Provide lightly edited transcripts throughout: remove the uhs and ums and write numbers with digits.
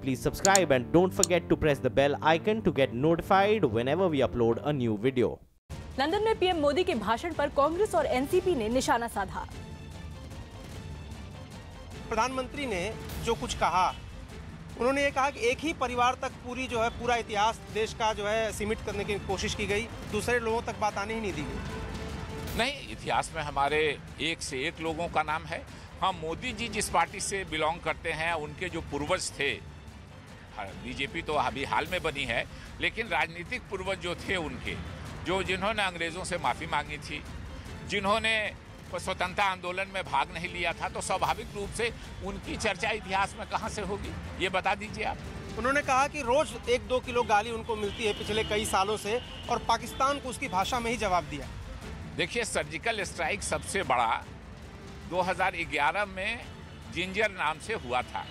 please subscribe and don't forget to press the bell icon to get notified whenever we upload a new video. London में PM Modi के भाषण पर कांग्रेस और NCP ने निशाना साधा। प्रधानमंत्री ने जो कुछ कहा, उन्होंने ये कहा कि एक ही परिवार तक पूरा इतिहास देश का सीमित करने की कोशिश की गई, दूसरे लोगों तक बात आने ही नहीं दी गई। नहीं, इतिहास में हमारे एक से एक लोगों का नाम है। हाँ, मोदी जी जिस पार्टी से बिलोंग करते हैं, उनके जो पूर्वज थे, बीजेपी तो अभी हाल में बनी है, लेकिन राजनीतिक पूर्वज जो थे उनके, जिन्होंने अंग्रेज़ों से माफ़ी मांगी थी, जिन्होंने स्वतंत्रता आंदोलन में भाग नहीं लिया था, तो स्वाभाविक रूप से उनकी चर्चा इतिहास में कहाँ से होगी, ये बता दीजिए आप। उन्होंने कहा कि रोज़ 1-2 किलो गाली उनको मिलती है पिछले कई सालों से, और पाकिस्तान को उसकी भाषा में ही जवाब दिया। देखिए, सर्जिकल स्ट्राइक सबसे बड़ा 2011 में जिंजर नाम से हुआ था,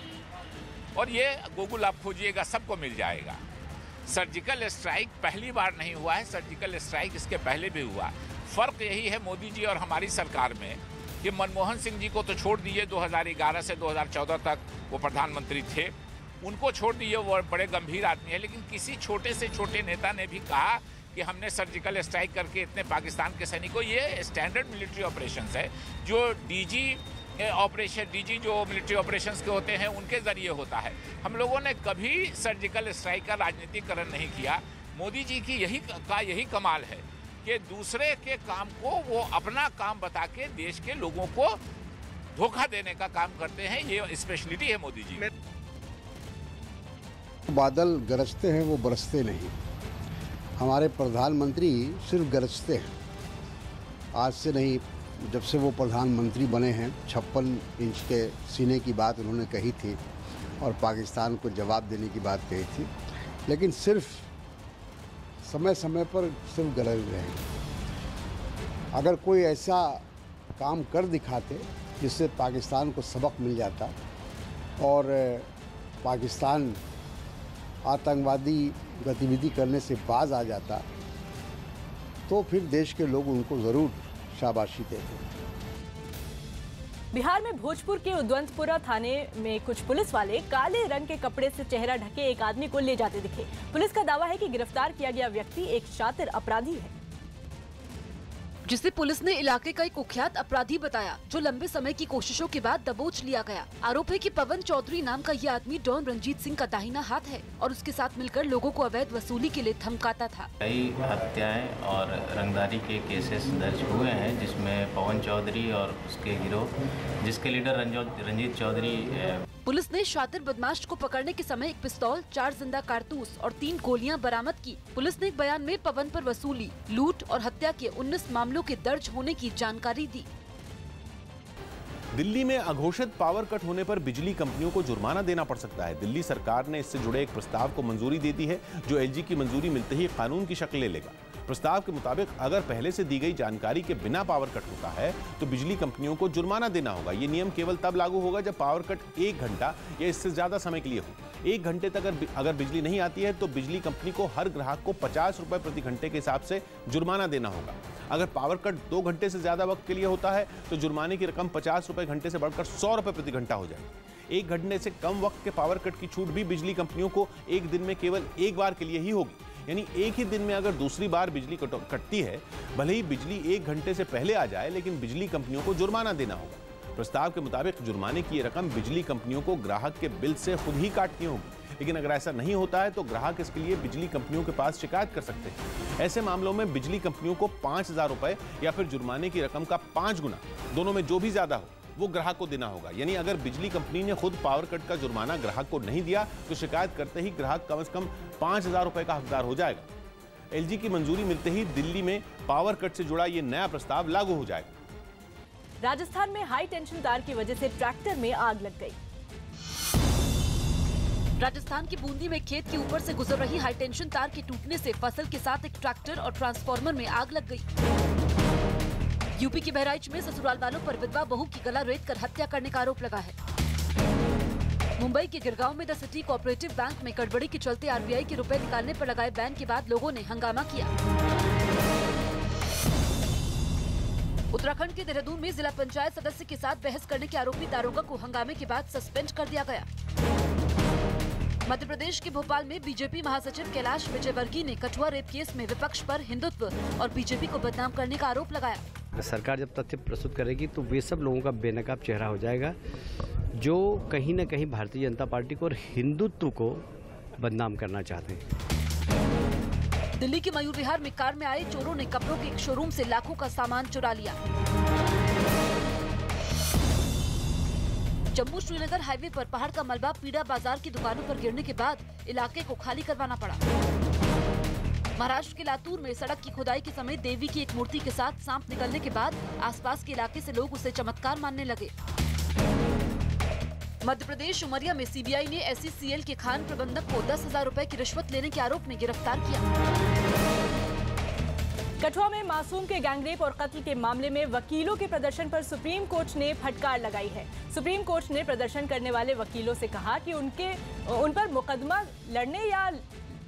और ये गूगल आप खोजिएगा, सबको मिल जाएगा। सर्जिकल स्ट्राइक पहली बार नहीं हुआ है, सर्जिकल स्ट्राइक इसके पहले भी हुआ। फ़र्क यही है मोदी जी और हमारी सरकार में कि मनमोहन सिंह जी को तो छोड़ दिए, 2011 से 2014 तक वो प्रधानमंत्री थे, उनको छोड़ दिए, वो बड़े गंभीर आदमी है, लेकिन किसी छोटे से छोटे नेता ने भी कहा कि हमने सर्जिकल स्ट्राइक करके इतने पाकिस्तान के सैनिकों, ये स्टैंडर्ड मिलिट्री ऑपरेशंस है, जो डीजी जो मिलिट्री ऑपरेशंस के होते हैं उनके ज़रिए होता है। हम लोगों ने कभी सर्जिकल स्ट्राइक का राजनीतिकरण नहीं किया। मोदी जी की यही कमाल है कि दूसरे के काम को वो अपना काम बता के देश के लोगों को धोखा देने का काम करते हैं, ये स्पेशलिटी है मोदी जी। बादल गरजते हैं, वो बरसते नहीं। हमारे प्रधानमंत्री सिर्फ गरजते हैं। आज से नहीं, जब से वो प्रधानमंत्री बने हैं, 56 इंच के सीने की बात उन्होंने कही थी और पाकिस्तान को जवाब देने की बात कही थी, लेकिन सिर्फ समय समय पर सिर्फ गरज रहे हैं। अगर कोई ऐसा काम कर दिखाते जिससे पाकिस्तान को सबक मिल जाता और पाकिस्तान आतंकवादी गतिविधि करने से बाज आ जाता, तो फिर देश के लोग उनको ज़रूर शाबाशी देते। बिहार में भोजपुर के उद्वंतपुरा थाने में कुछ पुलिस वाले काले रंग के कपड़े से चेहरा ढके एक आदमी को ले जाते दिखे। पुलिस का दावा है कि गिरफ्तार किया गया व्यक्ति एक शातिर अपराधी है, जिसे पुलिस ने इलाके का एक कुख्यात अपराधी बताया, जो लंबे समय की कोशिशों के बाद दबोच लिया गया। आरोप है कि पवन चौधरी नाम का ये आदमी डॉन रंजीत सिंह का दाहिना हाथ है और उसके साथ मिलकर लोगों को अवैध वसूली के लिए धमकाता था। कई हत्याएं और रंगदारी के केसेस दर्ज हुए हैं, जिसमें पवन चौधरी और उसके गिरोह, जिसके लीडर रंजीत चौधरी। पुलिस ने शातिर बदमाश को पकड़ने के समय एक पिस्तौल, 4 जिंदा कारतूस और 3 गोलियां बरामद की। पुलिस ने एक बयान में पवन पर वसूली, लूट और हत्या के 19 मामलों के दर्ज होने की जानकारी दी। दिल्ली में अघोषित पावर कट होने पर बिजली कंपनियों को जुर्माना देना पड़ सकता है। दिल्ली सरकार ने इससे जुड़े एक प्रस्ताव को मंजूरी दे दी है, जो एलजी की मंजूरी मिलते ही कानून की शक्ल ले लेगा। प्रस्ताव के मुताबिक अगर पहले से दी गई जानकारी के बिना पावर कट होता है तो बिजली कंपनियों को जुर्माना देना होगा। ये नियम केवल तब लागू होगा जब पावर कट 1 घंटा या इससे ज्यादा समय के लिए हो। 1 घंटे तक अगर बिजली नहीं आती है तो बिजली कंपनी को हर ग्राहक को 50 रुपए प्रति घंटे के हिसाब से जुर्माना देना होगा। अगर पावर कट 2 घंटे से ज्यादा वक्त के लिए होता है तो जुर्माने की रकम 50 रुपए घंटे से बढ़कर 100 रुपए प्रति घंटा हो जाएगी। 1 घंटे से कम वक्त के पावर कट की छूट भी बिजली कंपनियों को एक दिन में केवल एक बार के लिए ही होगी। यानी एक ही दिन में अगर दूसरी बार बिजली कटती है, भले ही बिजली 1 घंटे से पहले आ जाए, लेकिन बिजली कंपनियों को जुर्माना देना होगा। प्रस्ताव के मुताबिक जुर्माने की ये रकम बिजली कंपनियों को ग्राहक के बिल से खुद ही काटनी होगी, लेकिन अगर ऐसा नहीं होता है तो ग्राहक इसके लिए बिजली कंपनियों के पास शिकायत कर सकते हैं। ऐसे मामलों में बिजली कंपनियों को 5,000 रुपए या फिर जुर्माने की रकम का 5 गुना, दोनों में जो भी ज्यादा हो, वो ग्राहक को देना होगा। यानी अगर बिजली कंपनी ने खुद पावर कट का जुर्माना ग्राहक को नहीं दिया तो शिकायत करते ही ग्राहक कम से कम 5,000 रुपए का हकदार हो जाएगा। एलजी की मंजूरी मिलते ही दिल्ली में पावर कट से जुड़ा ये नया प्रस्ताव लागू हो जाएगा। राजस्थान में हाई टेंशन तार की वजह से ट्रैक्टर में आग लग गई। राजस्थान की बूंदी में खेत के ऊपर से गुजर रही हाई टेंशन तार के टूटने से फसल के साथ एक ट्रैक्टर और ट्रांसफार्मर में आग लग गई। यूपी के बहराइच में ससुराल वालों पर विधवा बहू की गला रेतकर हत्या करने का आरोप लगा है। मुंबई के गिरगांव में द सिटी कोऑपरेटिव बैंक में गड़बड़ी के चलते आरबीआई के रुपए निकालने पर लगाए बैन के बाद लोगों ने हंगामा किया। उत्तराखंड के देहरादून में जिला पंचायत सदस्य के साथ बहस करने के आरोपी दारोगा को हंगामे के बाद सस्पेंड कर दिया गया। मध्य प्रदेश के भोपाल में बीजेपी महासचिव कैलाश विजयवर्गीय ने कठुआ रेप केस में विपक्ष पर हिंदुत्व और बीजेपी को बदनाम करने का आरोप लगाया। सरकार जब तथ्य प्रस्तुत करेगी तो वे सब लोगों का बेनकाब चेहरा हो जाएगा जो कहीं न कहीं भारतीय जनता पार्टी को और हिंदुत्व को बदनाम करना चाहते हैं। दिल्ली के मयूर विहार में कार में आए चोरों ने कपड़ों के एक शोरूम से लाखों का सामान चुरा लिया। जम्मू श्रीनगर हाईवे पर पहाड़ का मलबा पीड़ा बाजार की दुकानों पर गिरने के बाद इलाके को खाली करवाना पड़ा। महाराष्ट्र के लातूर में सड़क की खुदाई के समय देवी की एक मूर्ति के साथ सांप निकलने के बाद आसपास के इलाके से लोग उसे चमत्कार मानने लगे। मध्य प्रदेश उमरिया में सीबीआई ने SECL के खान प्रबंधक को 10,000 रुपए की रिश्वत लेने के आरोप में गिरफ्तार किया। कठुआ में मासूम के गैंगरेप और कत्ल के मामले में वकीलों के प्रदर्शन पर सुप्रीम कोर्ट ने फटकार लगाई है। सुप्रीम कोर्ट ने प्रदर्शन करने वाले वकीलों से कहा कि उन पर मुकदमा लड़ने या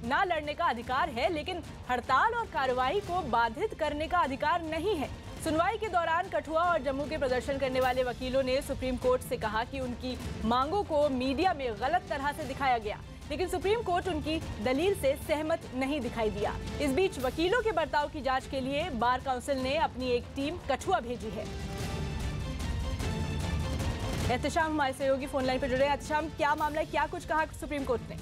ना लड़ने का अधिकार है, लेकिन हड़ताल और कार्रवाई को बाधित करने का अधिकार नहीं है। सुनवाई के दौरान कठुआ और जम्मू के प्रदर्शन करने वाले वकीलों ने सुप्रीम कोर्ट से कहा कि उनकी मांगों को मीडिया में गलत तरह से दिखाया गया, लेकिन सुप्रीम कोर्ट उनकी दलील से सहमत नहीं दिखाई दिया। इस बीच वकीलों के बर्ताव की जांच के लिए बार काउंसिल ने अपनी एक टीम कठुआ भेजी है। एहतशाम हमारे सहयोगी फोन लाइन पर जुड़े। एहतशाम, क्या मामला है, क्या कुछ कहा सुप्रीम कोर्ट ने?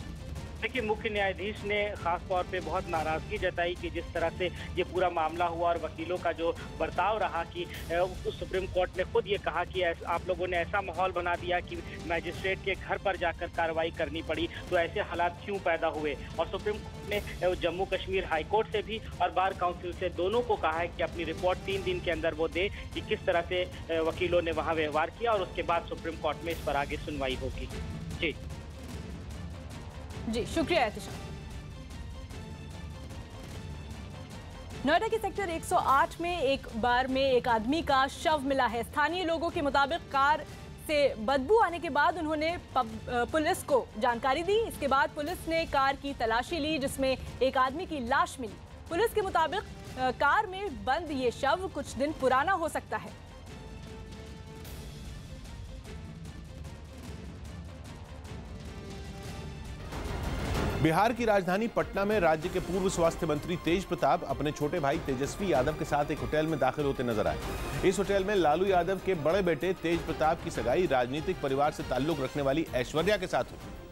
देखिए, मुख्य न्यायाधीश ने खास तौर पे बहुत नाराजगी जताई कि जिस तरह से ये पूरा मामला हुआ और वकीलों का जो बर्ताव रहा कि सुप्रीम कोर्ट ने खुद ये कहा कि आप लोगों ने ऐसा माहौल बना दिया कि मैजिस्ट्रेट के घर पर जाकर कार्रवाई करनी पड़ी, तो ऐसे हालात क्यों पैदा हुए। और सुप्रीम कोर्ट ने जम्मू कश्मीर हाई कोर्ट से भी और बार काउंसिल से दोनों को कहा है कि अपनी रिपोर्ट 3 दिन के अंदर वो दे कि किस तरह से वकीलों ने वहाँ व्यवहार किया, और उसके बाद सुप्रीम कोर्ट में इस पर आगे सुनवाई होगी। जी शुक्रिया एहतशाम। नोएडा के सेक्टर 108 में एक बार में एक आदमी का शव मिला है। स्थानीय लोगों के मुताबिक कार से बदबू आने के बाद उन्होंने पुलिस को जानकारी दी। इसके बाद पुलिस ने कार की तलाशी ली जिसमें एक आदमी की लाश मिली। पुलिस के मुताबिक कार में बंद ये शव कुछ दिन पुराना हो सकता है। बिहार की राजधानी पटना में राज्य के पूर्व स्वास्थ्य मंत्री तेज प्रताप अपने छोटे भाई तेजस्वी यादव के साथ एक होटल में दाखिल होते नजर आए। इस होटल में लालू यादव के बड़े बेटे तेज प्रताप की सगाई राजनीतिक परिवार से ताल्लुक रखने वाली ऐश्वर्या के साथ हुई।